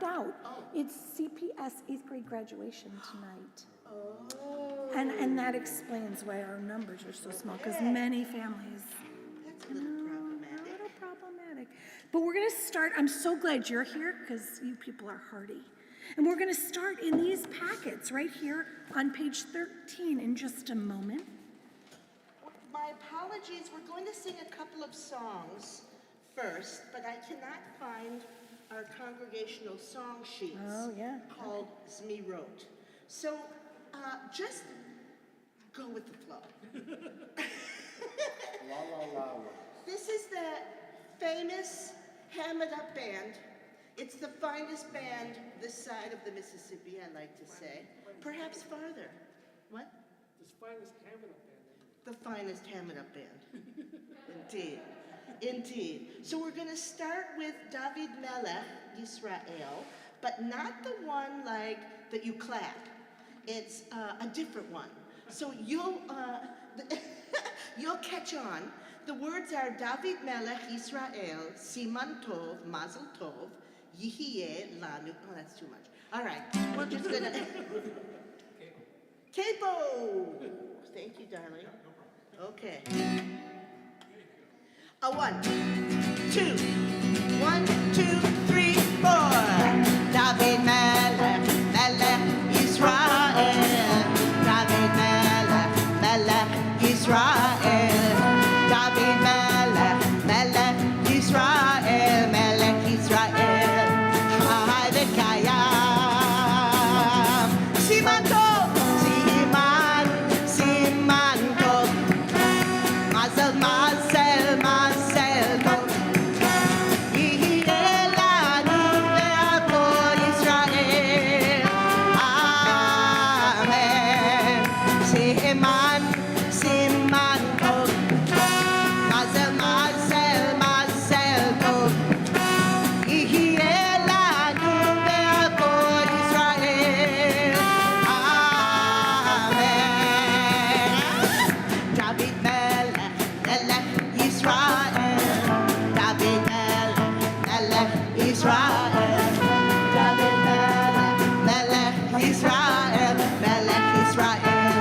found out. It's CPS 8th grade graduation tonight. And that explains why our numbers are so small, because many families. That's a little problematic. A little problematic. But we're going to start. I'm so glad you're here, because you people are hardy. And we're going to start in these packets right here on page 13 in just a moment. My apologies, we're going to sing a couple of songs first, but I cannot find our congregational song sheets called Zmi wrote. So just go with the flow. La la la. This is the famous Hammered Up Band. It's the finest band this side of the Mississippi, I like to say. Perhaps farther. What? This finest Hammered Up band. The finest Hammered Up band. Indeed. Indeed. So we're going to start with David Melech, Yisrael, but not the one like that you clap. It's a different one. So you'll catch on. The words are David Melech Yisrael, Siman Tov, Mazel Tov, Yihye Lanu. Oh, that's too much. All right, we're just gonna. Capo. Thank you, darling. Okay. A 1, 2, 1, 2, 3, 4. David Melech, Melech Yisrael. David Melech, Melech Yisrael. David Melech, Melech Yisrael, Melech Yisrael. Chai v'kayam. Siman tov, siman tov. Mazel, mazel, mazel tov. Yihye lanu ve'avol Yisrael. Amen. Siman tov. Mazel, mazel, mazel tov. Yihye lanu ve'avol Yisrael. Amen. David Melech, Melech Yisrael. David Melech, Melech Yisrael. David Melech, Melech Yisrael. Melech Yisrael.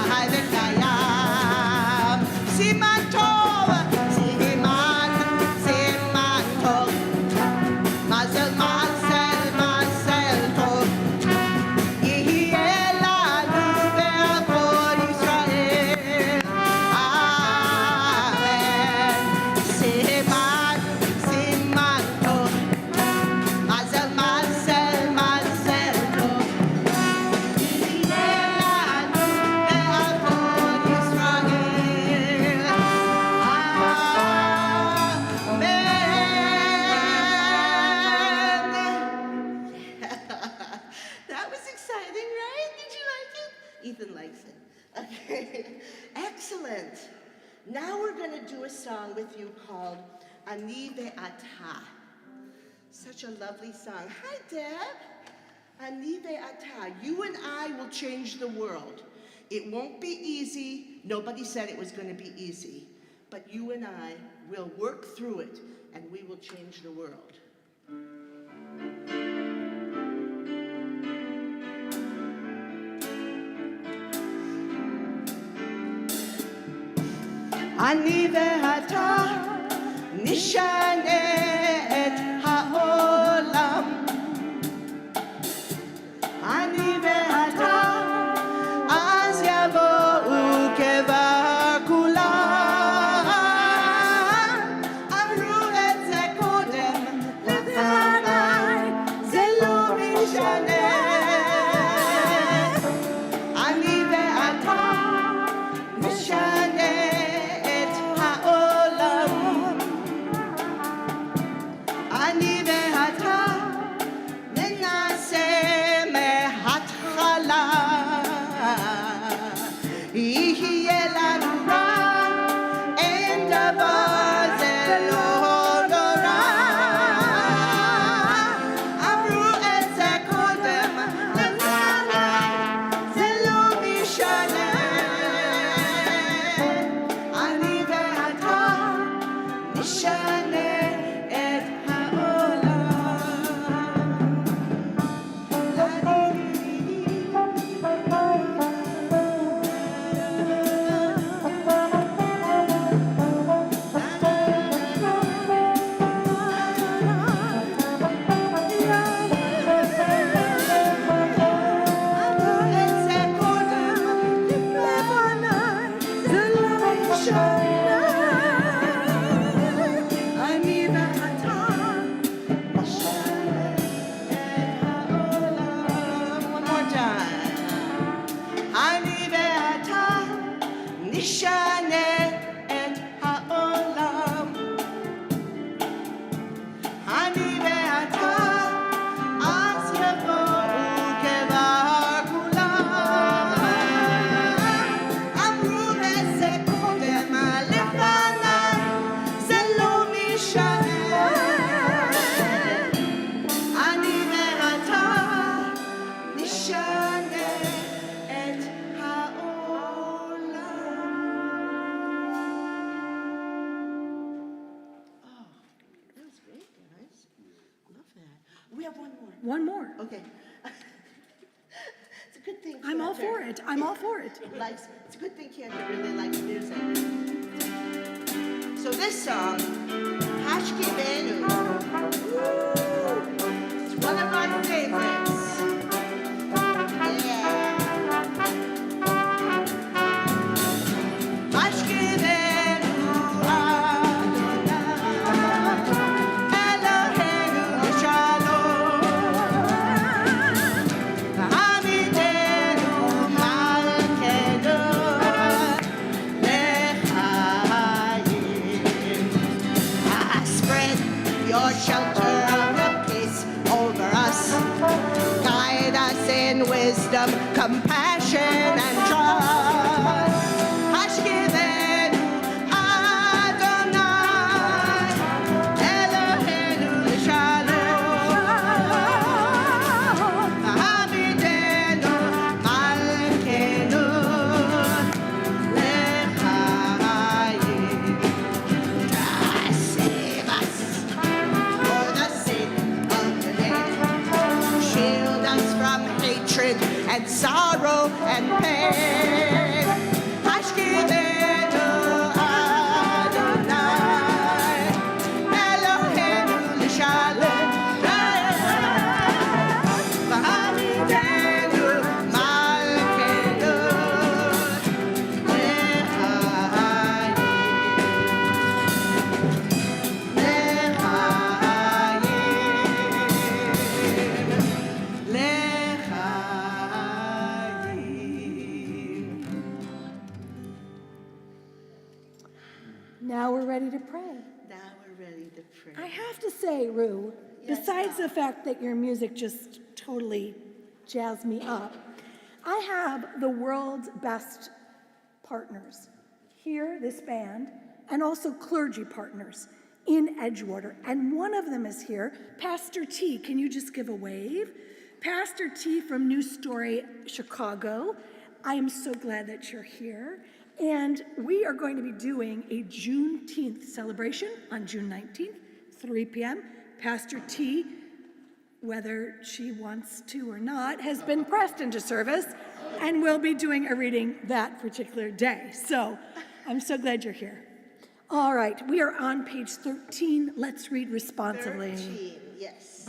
Chai v'kayam. Siman tov, siman tov. Mazel, mazel, mazel tov. Yihye lanu ve'avol Yisrael. Amen. Siman tov. Mazel, mazel, mazel tov. Yihye lanu ve'avol Yisrael. Amen. That was exciting, right? Did you like it? Ethan likes it. Okay, excellent. Now we're going to do a song with you called Ani Ve'ata. Such a lovely song. Hi, Deb. Ani Ve'ata. You and I will change the world. It won't be easy. Nobody said it was going to be easy. But you and I will work through it, and we will change the world. אני ואתה נשנה את העולם. אני ואתה אז יבואו כבר כולם. אמרו את זה קודם לפניי, זה לא משנה. אני ואתה נשנה את העולם. נשנה את העולם. אני ואתה, אז יבואו כבר כולם. אמרו לזה קודם לפניי, זה לא משנה. אני ואתה נשנה את העולם. Oh, that was great, guys. Love that. We have one more. One more. Okay. It's a good thing. I'm all for it. I'm all for it. It's a good thing Keandra really likes music. So this song, Hashki Benu, it's one of my favorites. Yeah. Hashki Benu Adonai, Eloheinu Shalom. Hamidenu Malkeinu L'chaim. Spread your shelter of your peace over us. Guide us in wisdom, compassion, and trust. Hashkivenu Adonai, Eloheinu Shalom. Hamidenu Malkeinu L'chaim. Save us for the sake of the name. Shield us from hatred and sorrow and pain. Hashkivenu Adonai, Eloheinu L'Shalom. V'hamidenu Malkeinu L'chaim. Now we're ready to pray. Now we're ready to pray. I have to say, Rue, Yes, besides Mom. the fact that your music just totally jazzed me up, I have the world's best partners here, this band, and also clergy partners in Edgewater. And one of them is here, Pastor T. Can you just give a wave? Pastor T from New Story, Chicago. I am so glad that you're here. And we are going to be doing a Juneteenth celebration on June 19th, 3 p.m. Pastor T, whether she wants to or not, has been pressed into service and will be doing a reading that particular day. So I'm so glad you're here. All right, we are on page 13. Let's read responsibly. 13, yes.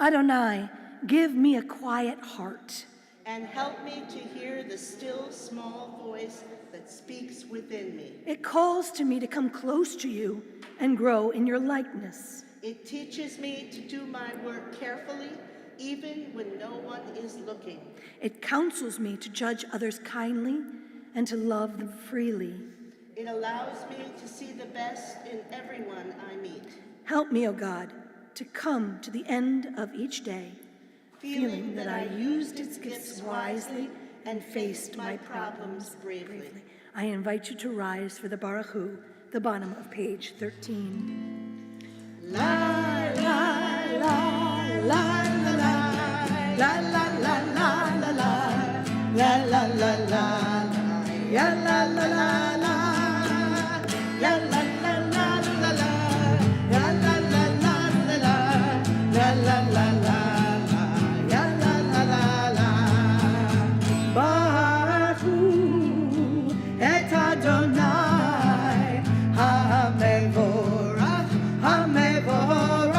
Adonai, give me a quiet heart. And help me to hear the still small voice that speaks within me. It calls to me to come close to you and grow in your likeness. It teaches me to do my work carefully, even when no one is looking. It counsels me to judge others kindly and to love them freely. It allows me to see the best in everyone I meet. Help me, O God, to come to the end of each day, feeling that I used its gifts wisely and faced my problems bravely. I invite you to rise for the Baruch Hu, the bottom of page 13. La la la la la la la la la la la la la la la ya la la la la ya la la la la la ya la la la la la la la la ya la la la la Baruch Hu et Adonai HaMevorach HaMevorach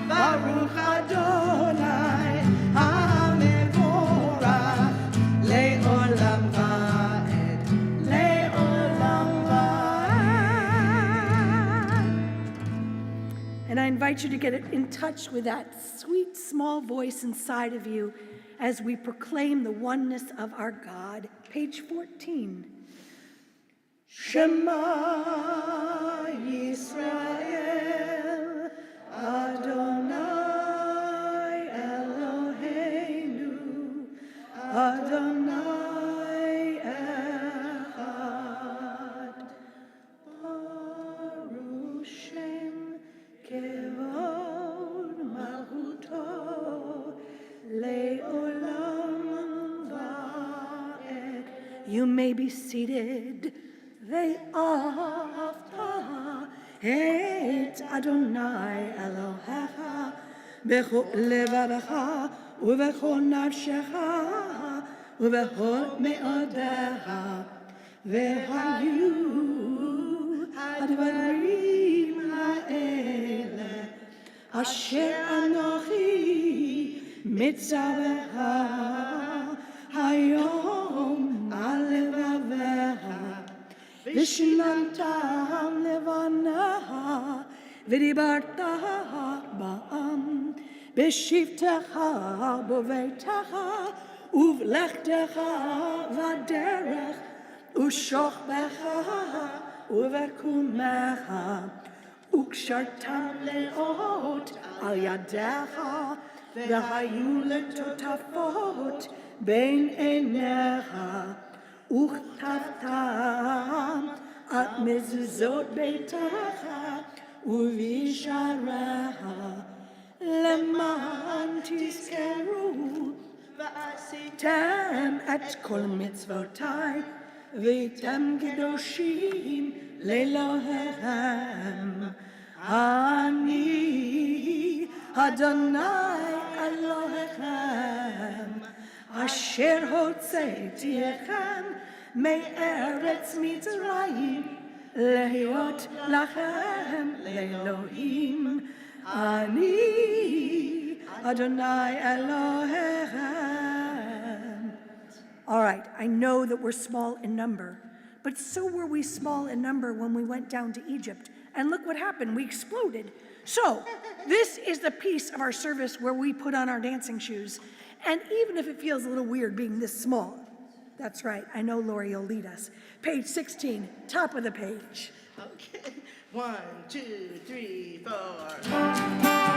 Baruch Adonai HaMevorach Le'olam va'ed Le'olam va'ed. And I invite you to get in touch with that sweet small voice inside of you as we proclaim the oneness of our God. Page 14. Shema Yisrael, Adonai Eloheinu, Adonai Echad. Baruch Shem Kevod Malchuto Le'olam Va'ed. You may be seated. Ve'afta et Adonai Elohecha b'chol levavecha u'b'chol nafshecha u'b'chol me'odecha ve'hayu הדברים האלה אשר אנוכי מצווך היום על לבבך ושננתם לבניך ודיברת בעם בשבתך בביתך ובלכתך בדרך ושוכבך ובקומך וקשרתם לאות על ידיך והיו לטוטפות בין עיניך וכתבתם על מזוזות ביתך ובשעריך למען תזכרו ועשיתם את כל מצוותיי והייתם קדושים לאלוהיכם. אני אדוני אלוהיכם אשר הוצאתיכם מארץ מצרים להיות לכם לאלוהים. אני אדוני אלוהיכם. All right, I know that we're small in number, but so were we small in number when we went down to Egypt. And look what happened, we exploded. So, this is the piece of our service where we put on our dancing shoes. And even if it feels a little weird being this small, that's right, I know Lori will lead us. Page 16, top of the page. Okay. 1, 2, 3, 4.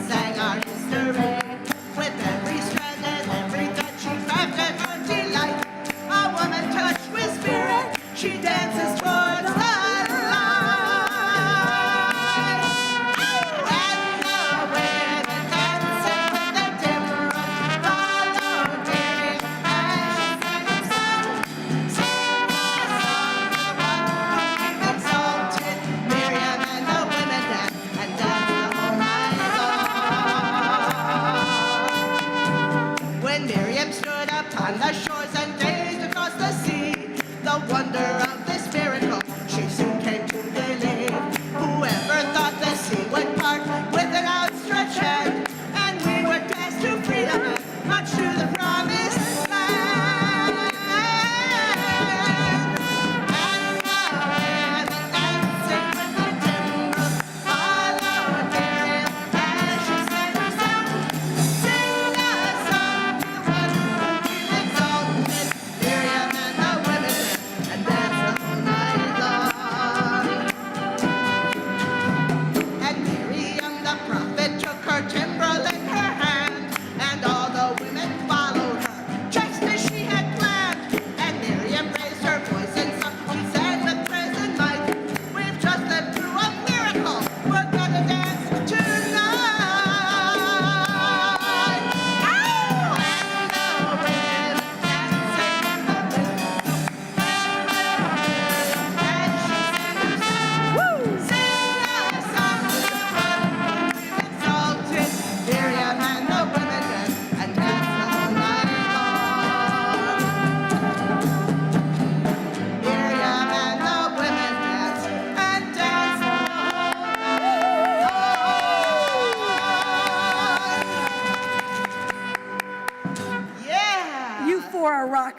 Sang our history with every strand and every thread she crafted for delight. A woman touched with spirit.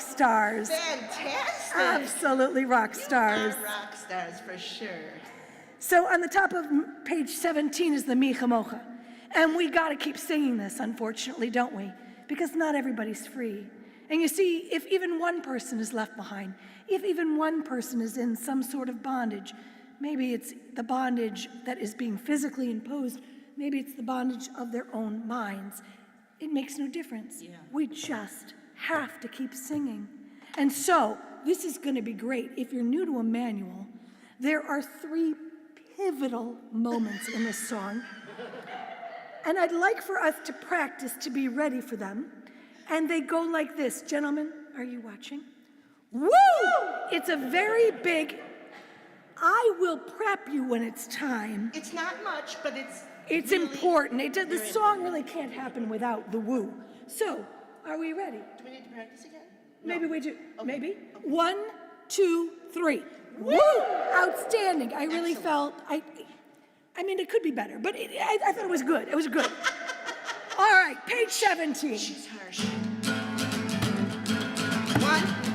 rock stars. Fantastic. Absolutely rock stars. You are rock stars for sure. So on the top of page 17 is the Mi Chamocha. And we got to keep singing this, unfortunately, don't we? Because not everybody's free. And you see, if even one person is left behind, if even one person is in some sort of bondage, maybe it's the bondage that is being physically imposed, maybe it's the bondage of their own minds, it makes no difference. Yeah. We just have to keep singing. And so, this is going to be great. If you're new to Emanuel, there are 3 pivotal moments in this song. And I'd like for us to practice to be ready for them. And they go like this. Gentlemen, are you watching? Woo! It's a very big, I will prep you when it's time. It's not much, but it's really important. The very song really can't happen without the woo. So, are we ready? Do we need to practice again? Maybe we do. Okay. Maybe. 1, 2, 3. Woo! Outstanding. I really felt, I mean, it could be better, but I thought it was good. It was good. All right, page 17. She's harsh. 1,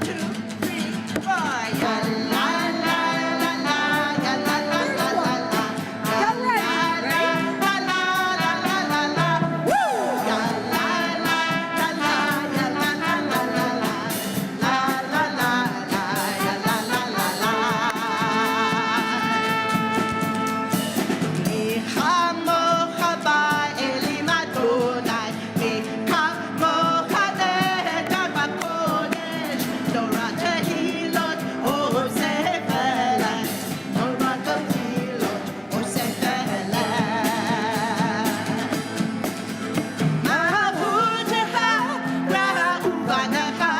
2, 3, 4. Ya la la la la, ya la la la la la. Get ready. Ready? La la la la la la. Woo! Ya la la la la, ya la la la la la. La la la la, ya la la la la. Mi chamocha ba'eli madonai, mi chamocha nehtar b'kodesh. Torah tehilot osefelet, Torah tehilot osefelet. Mahutecha ra'uvanecha,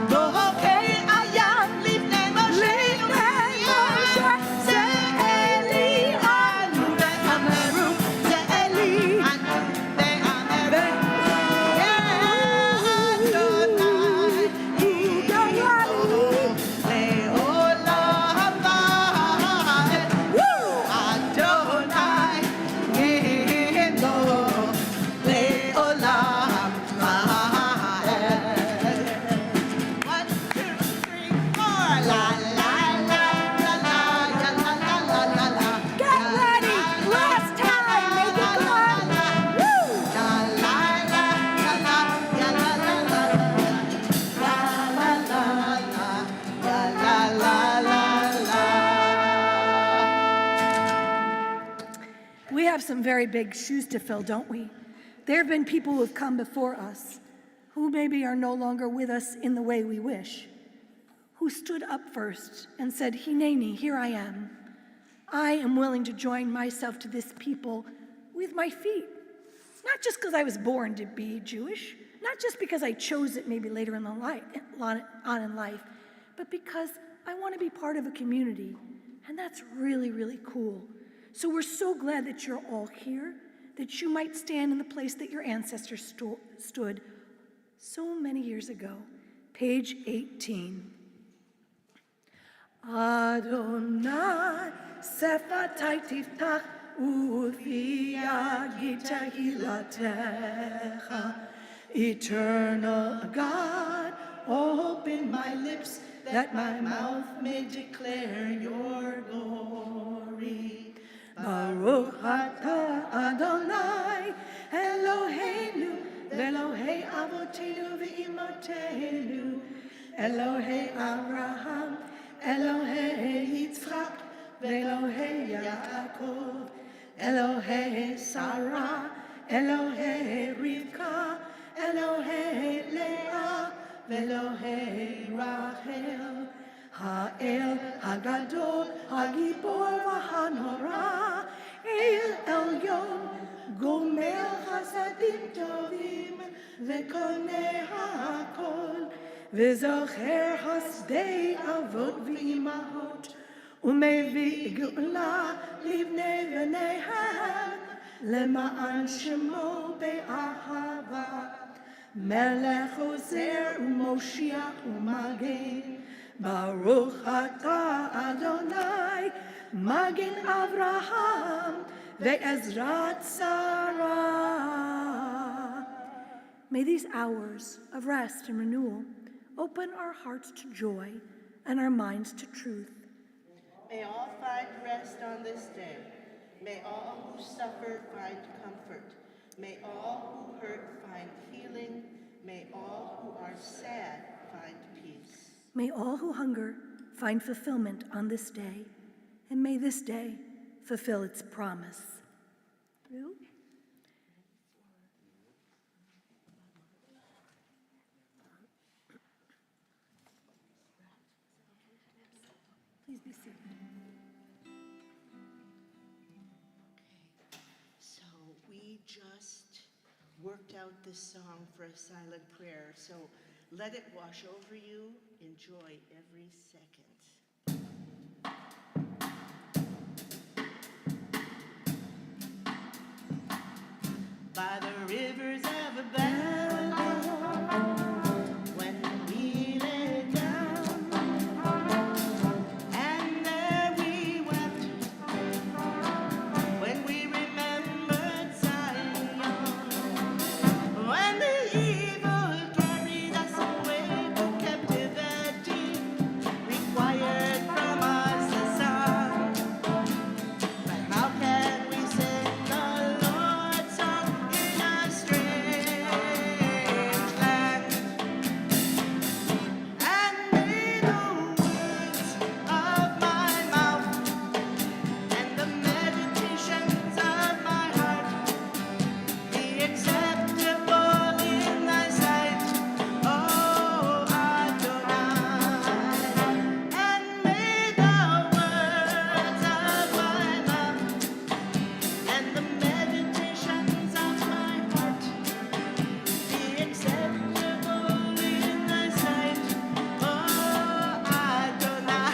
bohokei ayam livnei Moshe u'Miriam. Ze'eli anu ve'ameru, ze'eli anu ve'ameru. Adonai Iloheinu le'olam va'ed. Adonai Iloheinu le'olam va'ed. 1, 2, 3, 4. La la la la la, ya la la la la la. Get ready. Last time. Make it fun. Woo! La la la la la, ya la la la la. La la la la, ya la la la la. We have some very big shoes to fill, don't we? There have been people who have come before us, who maybe are no longer with us in the way we wish, who stood up first and said, Hineni, here I am. I am willing to join myself to this people with my feet. Not just because I was born to be Jewish, not just because I chose it maybe later in life, but because I want to be part of a community. And that's really, really cool. So we're so glad that you're all here, that you might stand in the place that your ancestors stood so many years ago. Page 18. Adonai sefatai tiftach ufi yagid tehilatecha. Eternal God, open my lips that my mouth may declare your glory. Baruch atah Adonai Eloheinu ve'Elohei avotenu ve'imotenu, Elohei Abraham, Elohei Yitzchak, ve'Elohei Yaakov, Elohei Sarah, Elohei Rivka, Elohei Leah, ve'Elohei Rachel. Ha'el Hagadol, Hagibor v'Hanora, El Elyon, Gomer Chasadim Tovim, Ve'Koneh Ha'akol, Ve'Zocher Hasdei Avot v'Imahot, U'Mevi Geula Livnei V'neihem, Lema'an Shemo Be'ahava, Melech Ozer U'Moshiach U'Magen, Baruch atah Adonai, Magen Avraham, ve'ezrat Sarah. May these hours of rest and renewal Open our hearts to joy and our minds to truth. May all find rest on this day. May all who suffer find comfort. May all who hurt find healing. May all who are sad find peace. May all who hunger find fulfillment on this day, and may this day fulfill its promise. Drew? Please be seated. So we just worked out this song for a silent prayer. So let it wash over you. Enjoy every second. By the rivers of Babylon, when we lay down, and there we wept, when we remembered Zion, when the evil carried us away to captivity, required from us a song. But how can we sing the Lord's song in a strange land? And may the words of my mouth and the meditations of my heart be acceptable in thy sight, O Adonai. And may the words of my mouth and the meditations of my heart be acceptable in thy sight, O Adonai.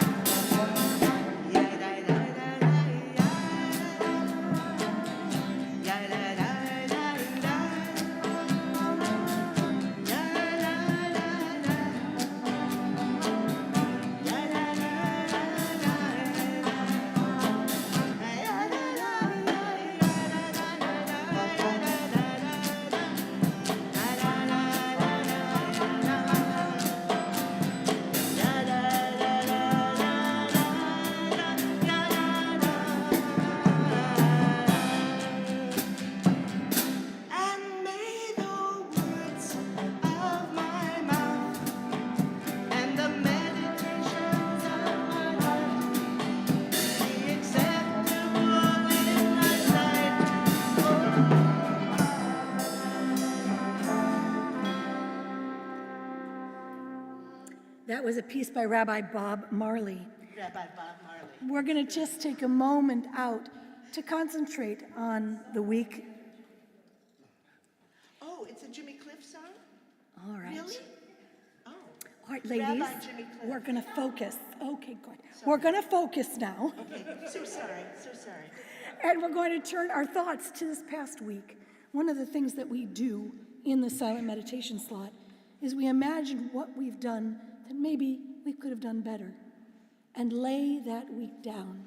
And may the words of my mouth and the meditations of my heart be acceptable in thy sight. That was a piece by Rabbi Bob Marley. Rabbi Bob Marley. We're going to just take a moment out to concentrate on the week. Oh, it's a Jimmy Cliff song? All right. Really? Oh. All right, ladies, Rabbi Jimmy Cliff. we're going to focus. Okay, good. We're going to focus now. Okay, so sorry, so sorry. And we're going to turn our thoughts to this past week. One of the things that we do in the silent meditation slot is we imagine what we've done that maybe we could have done better and lay that week down.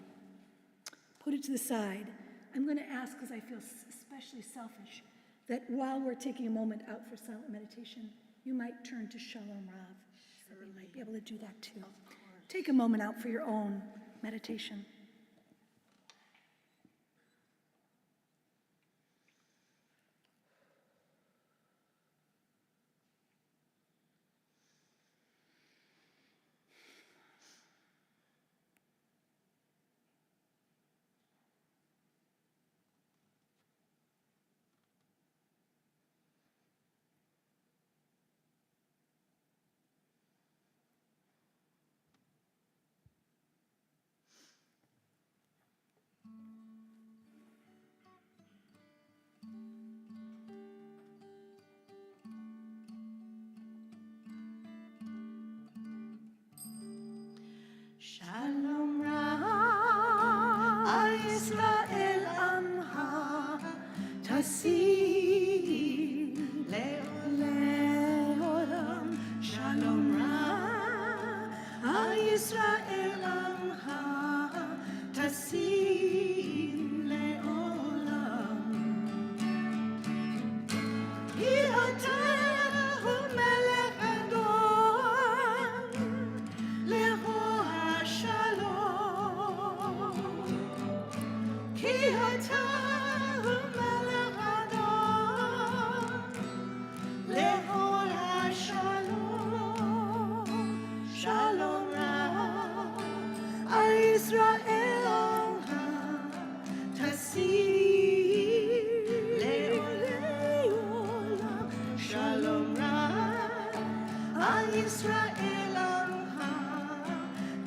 Put it to the side. I'm going to ask, because I feel especially selfish, that while we're taking a moment out for silent meditation, you might turn to Shalom Rav, so we might be able to do that too. Take a moment out for your own meditation. Shalom Ra Israel Amha Tasir Leolam Shalom Ra Israel Amha Tasir Leolam Hi Atah Melech Ador tasir le'olam. Shalom rab al Yisrael amcha,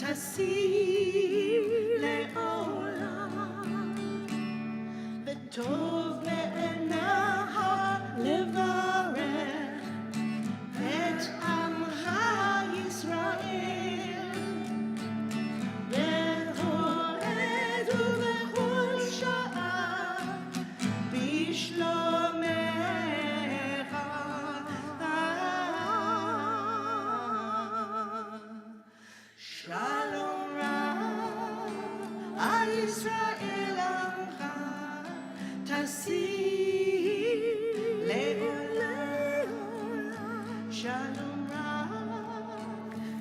tasir le'olam. V'tov be'enaha levarech et amcha Yisrael. בכל עת ובכל שעה בשלומך. שלום רב על ישראל עמך, תשיא לעולם. שלום רב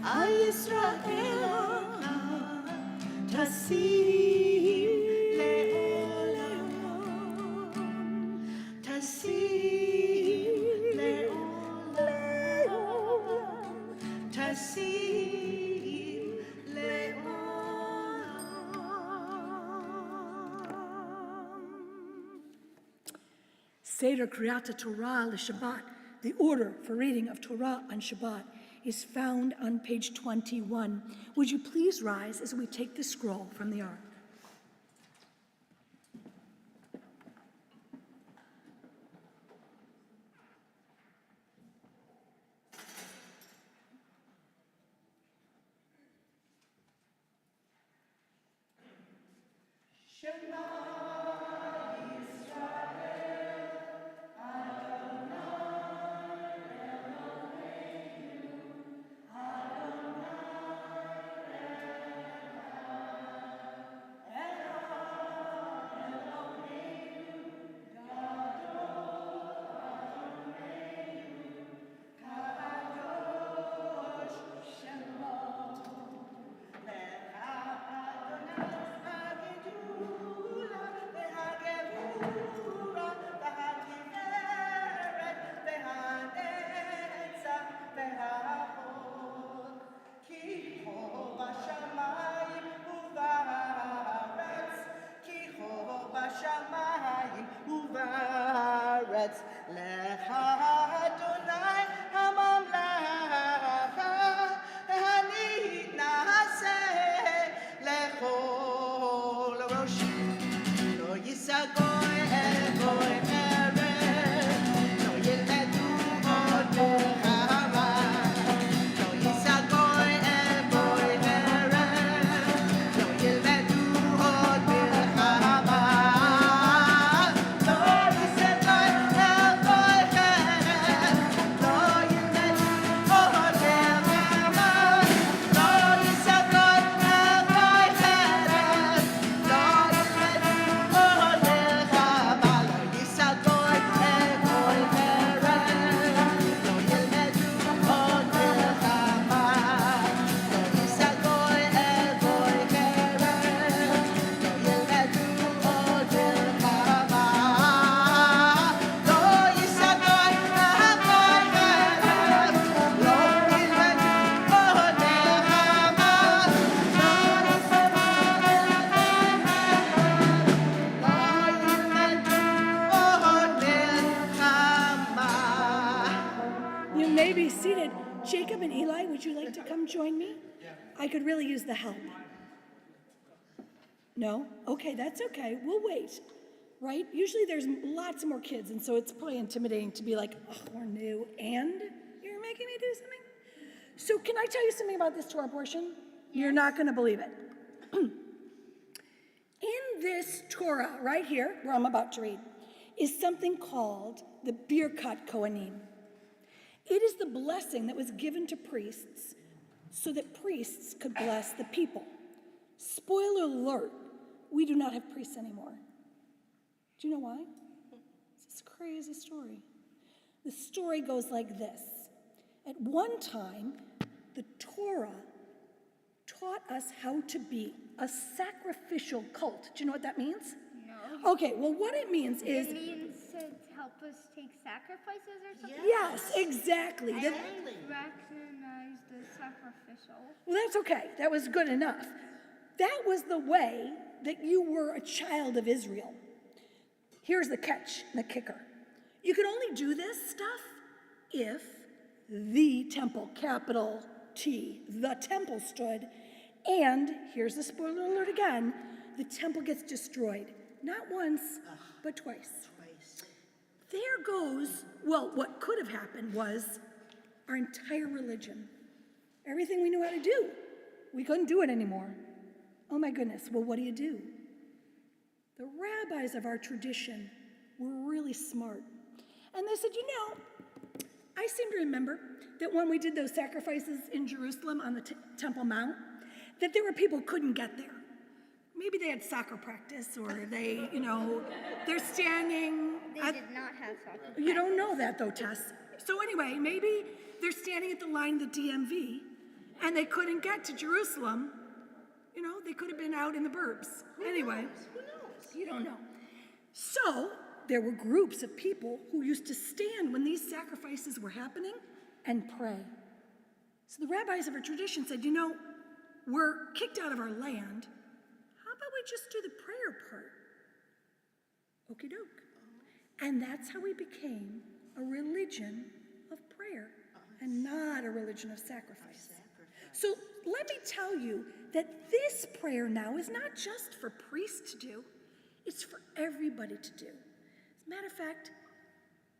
על ישראל עמך, תשיא לעולם. תשיא לעולם. תשיא לעולם. Seder Kriyat Torah l'Shabbat, the order for reading of Torah on Shabbat, is found on page 21. Would you please rise as we take the scroll from the ark? בשמיים ובארץ, לך אדוני הממלכה, הנתנשא לכל ראש. לא יישא גוי אל גוי ארץ, לא ילמדו עוד מלחמה. לא יישא גוי אל גוי ארץ, לא ילמדו עוד מלחמה. לא יישא גוי אל גוי ארץ, לא ילמדו עוד מלחמה. לא יישא גוי אל גוי ארץ, לא ילמדו עוד מלחמה. לא יישא גוי אל גוי ארץ, לא ילמדו עוד מלחמה. לא יישא גוי אל גוי ארץ, לא ילמדו עוד מלחמה. לא יישא גוי אל גוי ארץ, לא ילמדו עוד mלחמה. You may be seated. Jacob and Eli, would you like to come join me? I could really use the help. No? Okay, that's okay. We'll wait. Right? Usually there's lots more kids, and so it's probably intimidating to be like, oh, we're new, and you're making me do something? So can I tell you something about this Torah portion? You're not going to believe it. In this Torah, right here, where I'm about to read, is something called the Birkat Kohanim. It is the blessing that was given to priests so that priests could bless the people. Spoiler alert, we do not have priests anymore. Do you know why? It's a crazy story. The story goes like this. At one time, the Torah taught us how to be a sacrificial cult. Do you know what that means? No. Okay, well, what it means is, It means to help us take sacrifices or something? yes, exactly. I That- didn't recognize the sacrificial. Well, that's okay. That was good enough. That was the way that you were a child of Israel. Here's the catch, the kicker. You can only do this stuff if the temple, capital T, the temple stood, and here's the spoiler alert again, the temple gets destroyed. Not once, but twice. There goes, well, what could have happened was our entire religion. Everything we knew how to do. We couldn't do it anymore. Oh my goodness, well, what do? The rabbis of our tradition were really smart. And they said, I seem to remember that when we did those sacrifices in Jerusalem on the Temple Mount, that there were people who couldn't get there. Maybe they had soccer practice, or they, they're standing. They did not have soccer practice. You don't know that though, Tess. So anyway, maybe they're standing at the line of the DMV, and they couldn't get to Jerusalem. They could have been out in the burbs. Anyway, Who knows? you don't know. So there were groups of people who used to stand when these sacrifices were happening and pray. So the rabbis of our tradition said, we're kicked out of our land. How about we just do the prayer part? Okie doke. And that's how we became a religion of prayer and not a religion of sacrifice. So let me tell you that this prayer now is not just for priests to do, it's for everybody to do. As a matter of fact,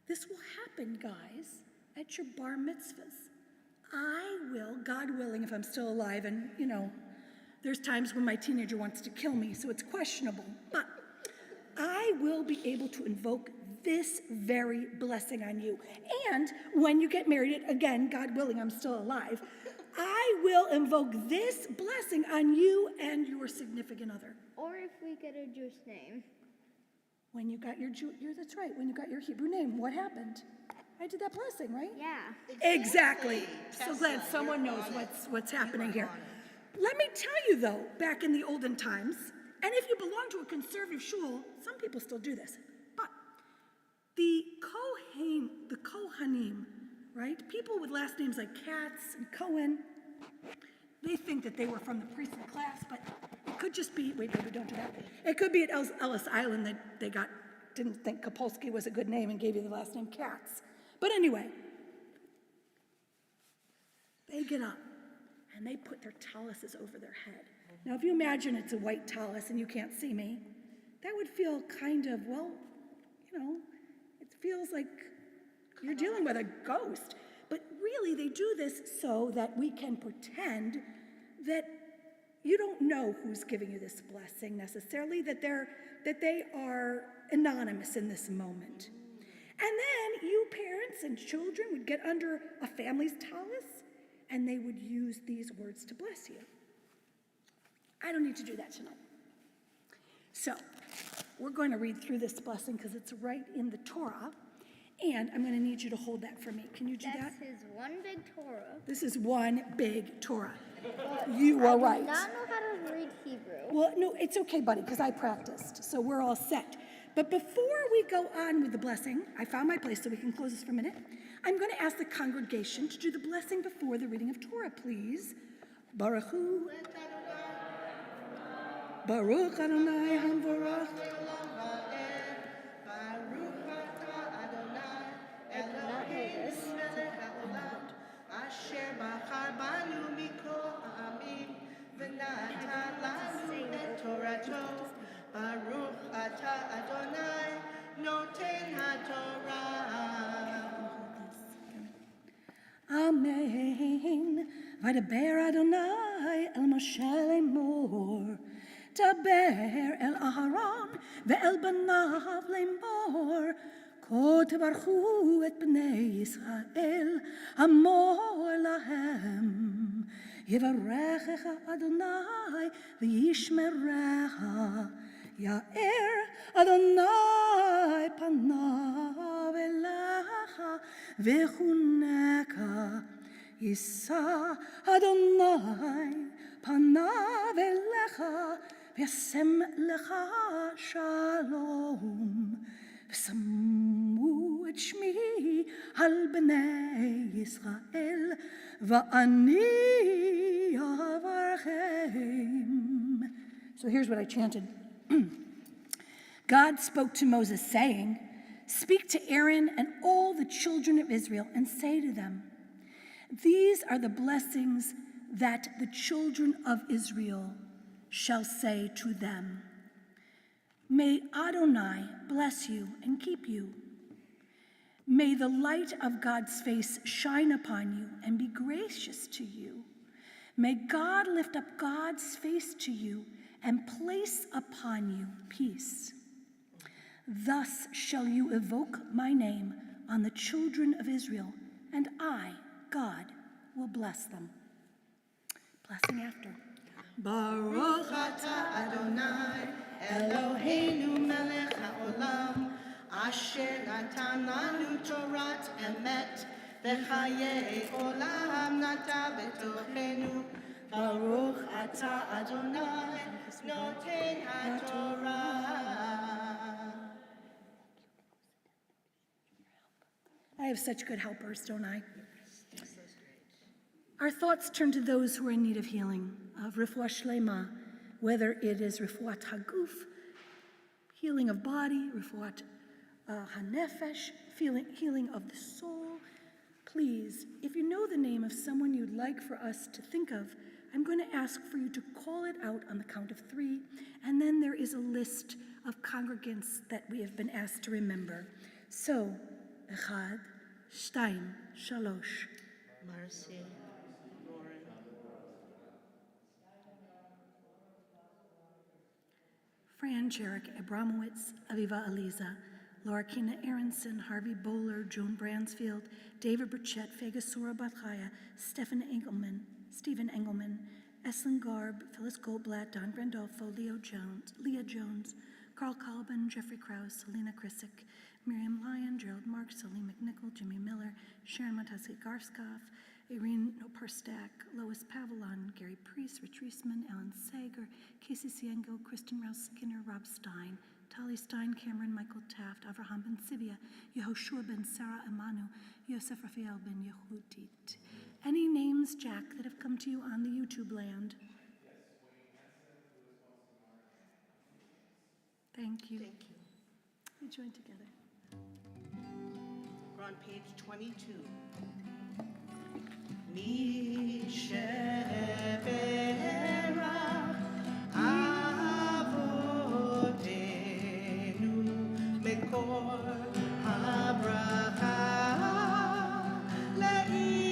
this will happen, guys, at your bar mitzvahs. I will, God willing, if I'm still alive, and there's times when my teenager wants to kill me, so it's questionable, but I will be able to invoke this very blessing on you. And when you get married, again, God willing, I'm still alive, I will invoke this blessing on you and your significant other. Or if we get a Jewish name. When you got that's right, when you got your Hebrew name, what happened? I did that blessing, right? Yeah. Exactly. So Tessa, glad someone you're knows on it. what's happening You here. are on it. Let me tell you though, back in the olden times, and if you belong to a conservative shul, some people still do this, but the Kohanim, right? People with last names like Katz and Cohen, they think that they were from the priestly class, but it could just be, wait, baby, don't do that. It could be at Ellis Island that they didn't think Kapolsky was a good name and gave you the last name Katz. But anyway, they get up and they put their taluses over their head. Now, if you imagine it's a white talus and you can't see me, that would feel kind of, it feels like you're dealing with a ghost. But really, they do this so that we can pretend that you don't know who's giving you this blessing necessarily, that they are anonymous in this moment. And then you parents and children would get under a family's talus and they would use these words to bless you. I don't need to do that tonight. So we're going to read through this blessing because it's right in the Torah. And I'm going to need you to hold that for me. Can you do that? That's his one big Torah. This is one big Torah. You are right. I do not know how to read Hebrew. Well, no, it's okay, buddy, because I practiced, so we're all set. But before we go on with the blessing, I found my place so we can close this for a minute. I'm going to ask the congregation to do the blessing before the reading of Torah, please. Baruch Hu. Baruch Adonai HaMvorach. I did not know this. Asher bachar banu mikol ha'amim v'natan lanu et Torato Baruch ata Adonai noten haTorah. Amen. Vaydaber Adonai el Moshe lemor. Daber el Aharon ve'el banav lemor. Ko tevarchu et bnei Yisrael amor lahem. Yevarechecha Adonai v'yishmerecha. Ya'er Adonai panav elecha v'chuneka. Yisa Adonai panav elecha v'yasem lecha shalom. V'samu et shmi al bnei Yisrael va'ani avarchem. So here's what I chanted. God spoke to Moses, saying, "Speak to Aaron and all the children of Israel and say to them, these are the blessings that the children of Israel shall say to them. May Adonai bless you and keep you. May the light of God's face shine upon you and be gracious to you. May God lift up God's face to you and place upon you peace. Thus shall you evoke my name on the children of Israel, and I, God, will bless them." Blessing after. Baruch atah Adonai Eloheinu melech haolam asher natan lanu torat emet v'chayei olam nata b'tochenu. Baruch atah Adonai noten haTorah. I have such good helpers, don't I? Our thoughts turn to those who are in need of healing, of refuah shlema, whether it is refuat haguf, healing of body, refuat hanefesh, healing of the soul. Please, if you know the name of someone you'd like for us to think of, I'm going to ask for you to call it out on the count of 3, and then there is a list of congregants that we have been asked to remember. So, echad, shtaim, shalosh. Marcy, Lauren, Fran Jarek Abramowitz, Aviva Aliza, Laura Kina Aronson, Harvey Bowler, Joan Bransfield, David Burchett, Fegasura Bathaya, Stephen Engelman, Eslin Garb, Phyllis Goldblatt, Don Grandolfo, Leah Jones, Carl Colban, Jeffrey Krause, Selena Krisick, Miriam Lyon, Gerald Marks, Celine McNichol, Jimmy Miller, Sharon Mataski Garskoff, Irene Noperstak, Lois Pavilon, Gary Priest, Rich Reisman, Alan Sager, Casey Siengo, Kristen Rouse Skinner, Rob Stein, Tali Stein, Cameron Michael Taft, Avraham Ben Sivia, Yehoshua Ben Sarah Emanu, Yosef Raphael Ben Yehudit. Any names, Jack, that have come to you on the YouTube land? Thank you. thank you. We join together. We're on page 22. Mi sheberach avotenu mekor habracha le'imotayenu.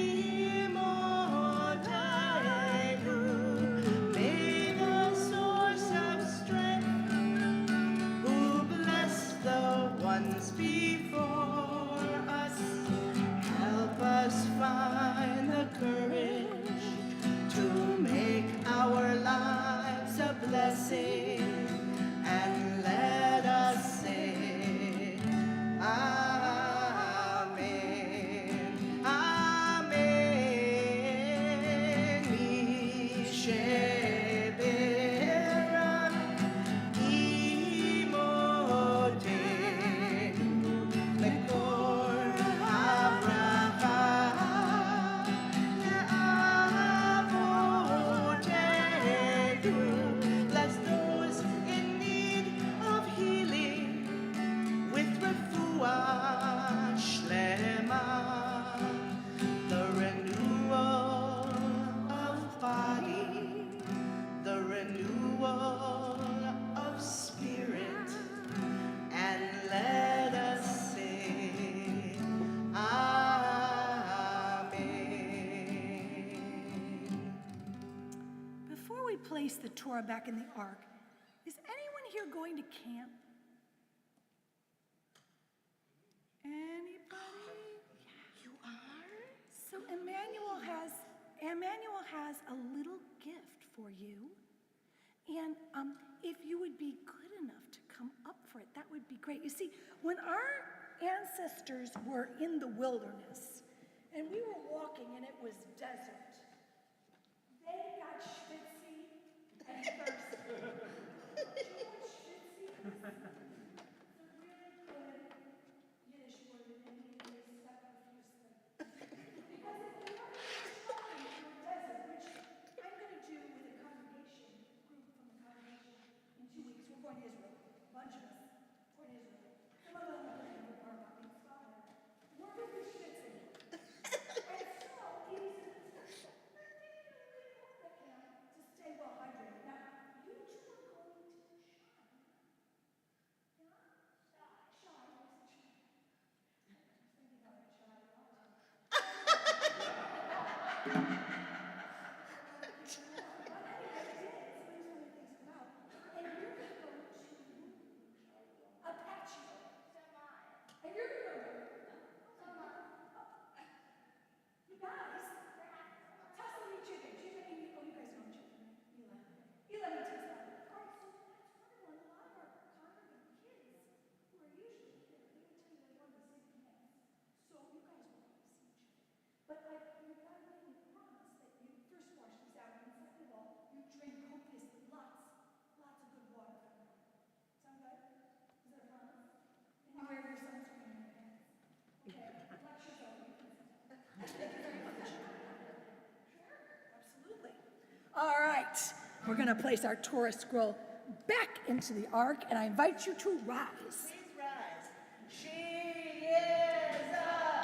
May the source of strength who bless the ones before us help us find the courage to make our lives a blessing, and let us say, Amen, Amen. Mi sheberach imotenu mekor habracha le'avotenu. Bless those in need of healing with refuah shlema, the renewal of body, the renewal of spirit, and let us say, Amen. Before we place the Torah back in the ark, is anyone here going to camp? Anybody? You are? So Emmanuel has a little gift for you. And if you would be good enough to come up for it, that would be great. You see, when our ancestors were in the wilderness and we were walking and it was desert, they got schwitzy and thirsty. Do you know what schwitzy is? It's a really good Yiddish word that maybe is stuck profusely. Because if we are walking through a desert, which I'm going to do with a congregation, group from the congregation in 2 weeks, we're going to Israel, a bunch of us. we're going to place our Torah scroll back into the ark, and I invite you to rise. Please rise. She is a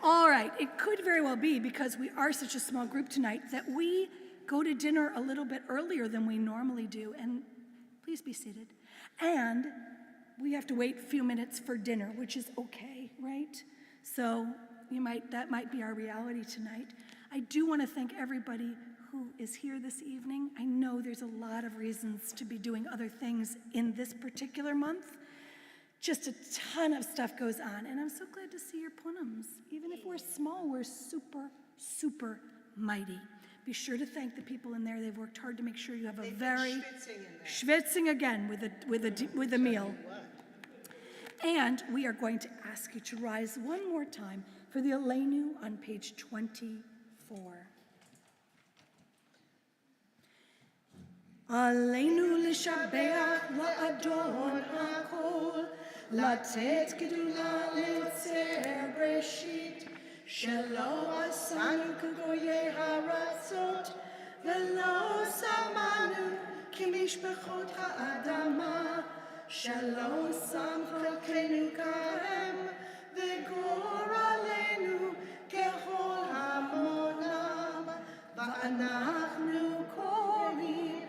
All right, it could very well be, because we are such a small group tonight, that we go to dinner a little bit earlier than we normally do, and please be seated. And we have to wait a few minutes for dinner, which is okay, right? So that might be our reality tonight. I do want to thank everybody who is here this evening. I know there's a lot of reasons to be doing other things in this particular month. Just a ton of stuff goes on, and I'm so glad to see your punams. Even if we're small, we're super, super mighty. Be sure to thank the people in there. They've worked hard to make sure you have a very schwitzing again with a meal. And we are going to ask you to rise one more time for the Aleinu on page 24. Aleinu l'shabeach la'adon hakol, לתת גדולה ליוצר בראשית, שלא עשנו כגויי הארצות, ולא שמנו כמשפחות האדמה, שלא שם חלקנו כהם, וגורלנו ככל המונם, ואנחנו קוראים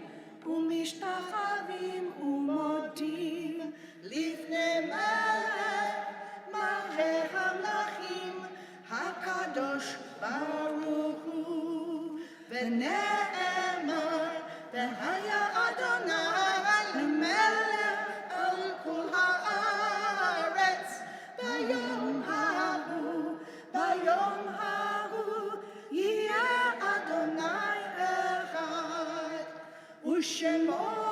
ומשתחווים ומודים לפני מלך מלכי המלכים הקדוש ברוך הוא, ונאמר והיה אדוני למלך על כל הארץ ביום ההוא יהיה אדוני אחד ושמו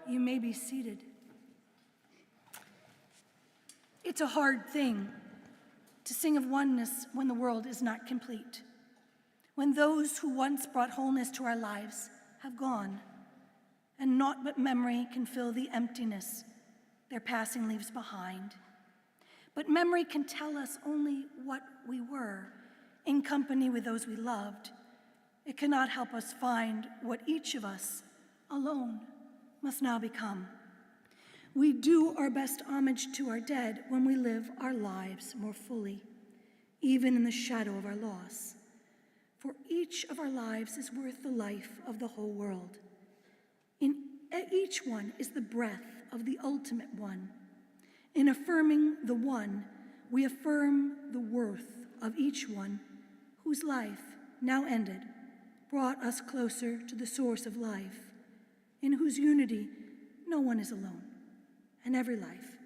You may be seated. It's a hard thing to sing of oneness when the world is not complete, when those who once brought wholeness to our lives have gone, and naught but memory can fill the emptiness their passing leaves behind. But memory can tell us only what we were in company with those we loved. It cannot help us find what each of us alone must now become. We do our best homage to our dead when we live our lives more fully, even in the shadow of our loss. For each of our lives is worth the life of the whole world. In each one is the breath of the ultimate one. In affirming the one, we affirm the worth of each one whose life, now ended, brought us closer to the source of life, in whose unity no one is alone, and every life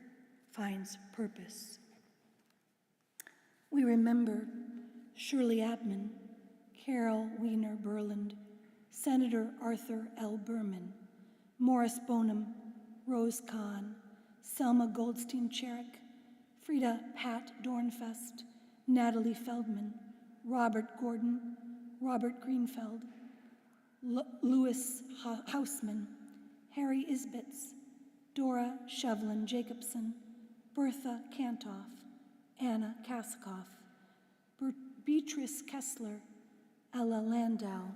finds purpose. We remember Shirley Abman, Carol Wiener Berland, Senator Arthur L. Berman, Morris Bonham, Rose Kahn, Selma Goldstein-Cherrick, Frida Pat Dornfest, Natalie Feldman, Robert Gordon, Robert Greenfeld, Louis Hausman, Harry Isbitz, Dora Shevlin Jacobson, Bertha Kantoff, Anna Kasikoff, Beatrice Kessler, Ella Landau,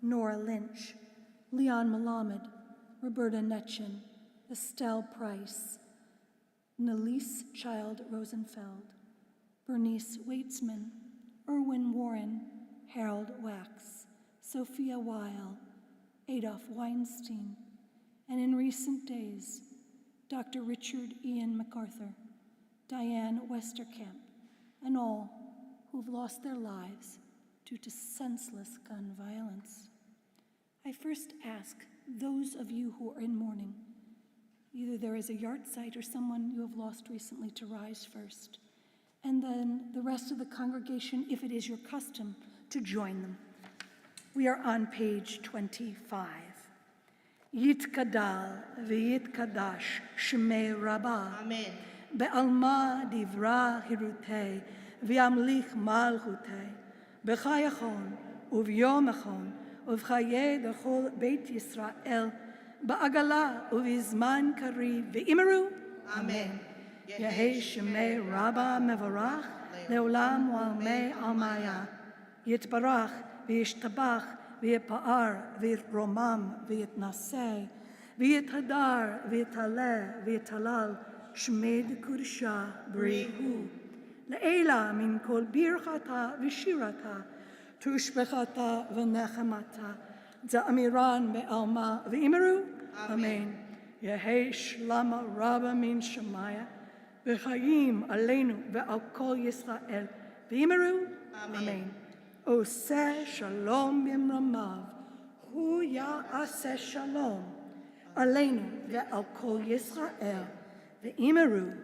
Nora Lynch, Leon Malamed, Roberta Netchin, Estelle Price, Nelise Child Rosenfeld, Bernice Weitzman, Erwin Warren, Harold Wax, Sophia Weil, Adolf Weinstein, and in recent days, Dr. Richard Ian MacArthur, Diane Westerkamp, and all who've lost their lives due to senseless gun violence. I first ask those of you who are in mourning, either there is a yahrzeit or someone you have lost recently, to rise first, and then the rest of the congregation, if it is your custom, to join them. We are on page 25. Yitkadal v'yitkadash shmei Rabbah. Amen. Be'alma divra hirutei v'yamlich malchutei b'chayachon uvyomachon uvchaye dechol beit Yisrael ba'agala uvizman kariv v'imeru. Amen. Yehei shemei Rabbah mevarach leolam u'almei almaya yitbarach v'yishtabach v'yipa'ar v'yitromam v'yitnaseh v'yithadar v'yitaleh v'yitalal shmed kursha brihu le'ela min kol birchata v'shirata tushbechata v'nechemata za'amiran be'alma v'imeru. Amen. Yehei shlama rabba min shemaya v'chayim aleinu ve'al kol Yisrael v'imeru. Amen. Oseh shalom b'mramav hu ya'aseh shalom aleinu ve'al kol Yisrael v'imeru.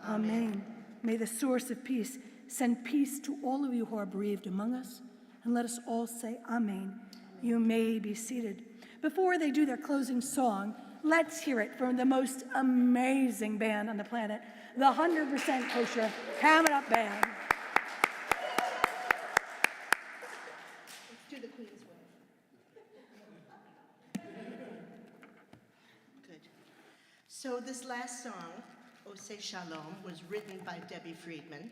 Amen. May the source of peace send peace to all of you who are bereaved among us, and let us all say Amen. You may be seated. Before they do their closing song, let's hear it from the most amazing band on the planet, the 100% kosher Ham It Up Band. Let's do the Queen's Way. Good. So this last song, Oseh Shalom, was written by Debbie Friedman.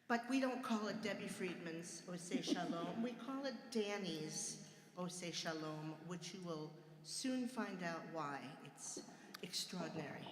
But we don't call it Debbie Friedman's Oseh Shalom. We call it Danny's Oseh Shalom, which you will soon find out why. It's extraordinary.